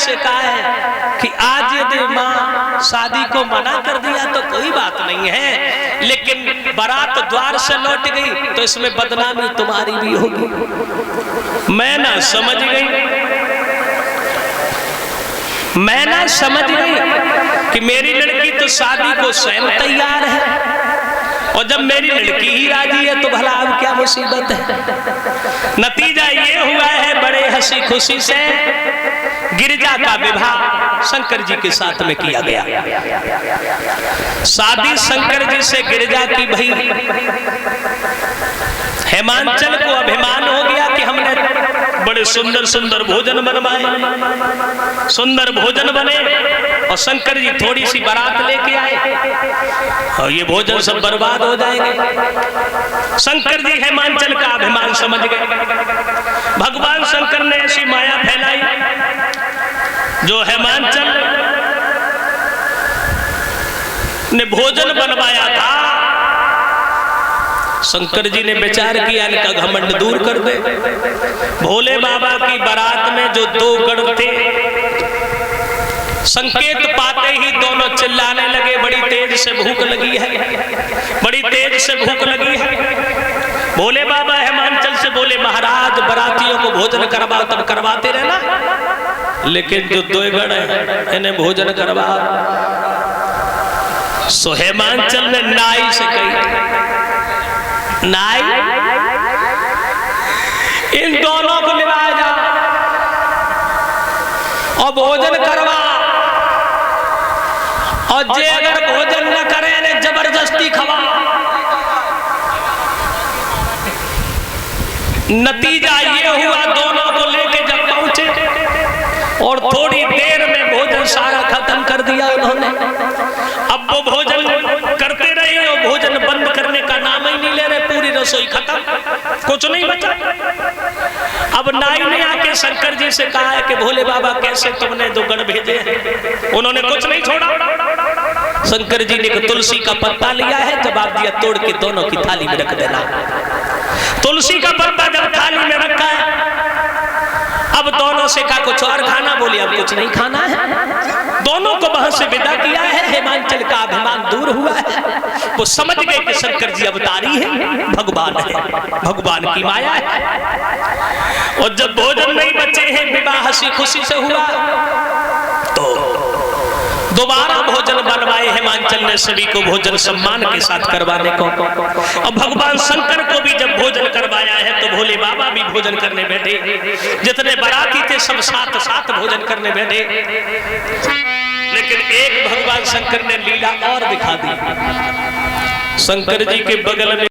से कहा है कि आज यदि माँ शादी को मना कर दिया तो कोई बात नहीं है, लेकिन बारात द्वार से लौट गई तो इसमें बदनामी तुम्हारी भी होगी। मैं ना समझ गई कि मेरी लड़की तो शादी को स्वयं तैयार है, और जब मेरी लड़की ही राजी है तो भला अब क्या मुसीबत है। नतीजा ये हुआ है बड़े हंसी खुशी से गिरजा का विवाह शंकर जी के साथ में किया गया। शादी शंकर जी से गिरजा की भई। हेमांचल को अभिमान हो गया कि हमने बड़े सुंदर सुंदर भोजन बनवाए, सुंदर भोजन बने, और शंकर जी थोड़ी सी बारात लेके आए और ये भोजन सब बर्बाद हो जाएंगे। शंकर जी हेमांचल का अभिमान समझ गए। भगवान शंकर ने ऐसी माया फैलाई, जो हेमांचल ने भोजन बनवाया था, शंकर जी ने विचार किया इनका घमंड दूर कर दे। भोले बाबा की बारात में जो दो गण थे, संकेत पाते ही दोनों चिल्लाने लगे, बड़ी तेज से भूख लगी है, बड़ी तेज से भूख लगी है। भोले बाबा हेमांचल से बोले, महाराज बारातियों को भोजन करवाओ, तब करवाते रहना, लेकिन जो दो गण है इन्हें भोजन करवाओ। सो हेमांचल ने नाई से कही, नाई इन दोनों को लिवाया जा और भोजन करवा, और जे अगर भोजन न करे इन्हें जबरदस्ती खवा। नतीजा ये हुआ, दोनों को लेके जब पहुंचे और थोड़ी देर में भोजन सारा खत्म कर दिया उन्होंने। अब वो भोजन करते रहे और भोजन बंद करने का नाम ही नहीं ले रहे, पूरी रसोई खत्म, कुछ नहीं बचा। अब नाई ने आके शंकर जी से कहा है कि भोले बाबा कैसे तुमने दो गण भेजे हैं, उन्होंने कुछ नहीं छोड़ा। शंकर जी ने तुलसी का पत्ता लिया है, जवाब दिया तोड़ के दोनों की थाली में रख देना। तुलसी का पत्ता जब थाली में रखा है, अब दोनों से कहा कुछ और खाना, बोले अब कुछ नहीं खाना है। दोनों को वहां से विदा किया है। हेमांचल का अभिमान दूर हुआ है, वो समझ गए कि शंकर जी अवतारी है, भगवान है, भगवान की माया है। और जब भोजन नहीं बचे हैं, विवाह हंसी खुशी से हुआ, तो दोबारा भोजन बनवाए हेमांचल ने सभी को भोजन सम्मान के साथ करवाने को। और भगवान शंकर को भी जब भोजन करवाया है तो भोले बाबा भी भोजन करने बैठे, जितने बाराती थे सब साथ साथ भोजन करने बैठे। लेकिन एक भगवान शंकर ने लीला और दिखा दी। शंकर जी के बगल में